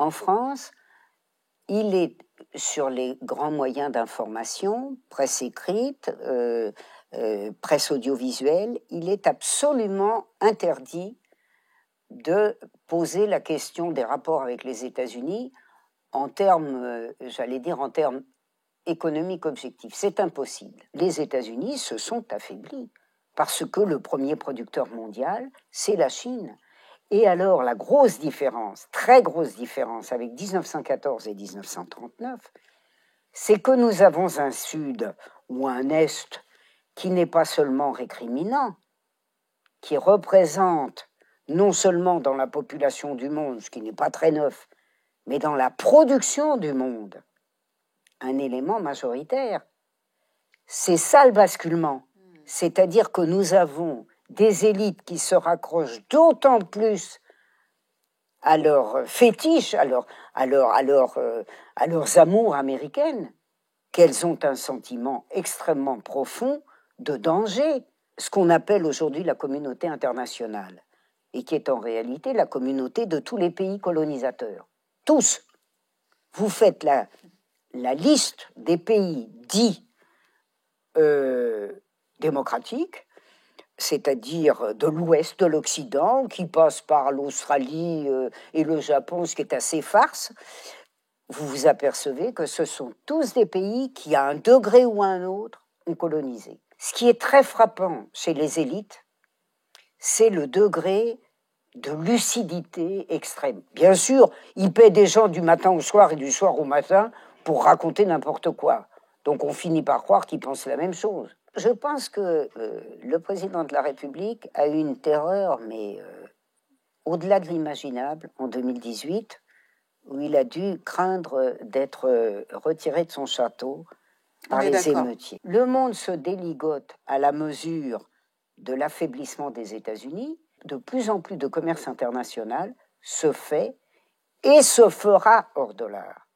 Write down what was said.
En France, il est sur les grands moyens d'information, presse écrite, presse audiovisuelle, il est absolument interdit de poser la question des rapports avec les États-Unis en termes, j'allais dire, en termes économiques objectifs. C'est impossible. Les États-Unis se sont affaiblis parce que le premier producteur mondial, c'est la Chine. Et alors, la grosse différence, très grosse différence avec 1914 et 1939, c'est que nous avons un Sud ou un Est qui n'est pas seulement récriminant, qui représente non seulement dans la population du monde, ce qui n'est pas très neuf, mais dans la production du monde, un élément majoritaire. C'est ça le basculement. C'est-à-dire que nous avons des élites qui se raccrochent d'autant plus à leurs fétiches, à leurs amours américaines, qu'elles ont un sentiment extrêmement profond de danger, ce qu'on appelle aujourd'hui la communauté internationale, et qui est en réalité la communauté de tous les pays colonisateurs. Tous. Vous faites la liste des pays dits démocratiques, c'est-à-dire de l'Ouest, de l'Occident, qui passe par l'Australie et le Japon, ce qui est assez farce, vous vous apercevez que ce sont tous des pays qui, à un degré ou à un autre, ont colonisé. Ce qui est très frappant chez les élites, c'est le degré de lucidité extrême. Bien sûr, ils paient des gens du matin au soir et du soir au matin pour raconter n'importe quoi. Donc on finit par croire qu'ils pensent la même chose. Je pense que le président de la République a eu une terreur, mais au-delà de l'imaginable, en 2018, où il a dû craindre d'être retiré de son château par les émeutiers. Le monde se déligote à la mesure de l'affaiblissement des États-Unis. De plus en plus de commerce international se fait et se fera hors dollar.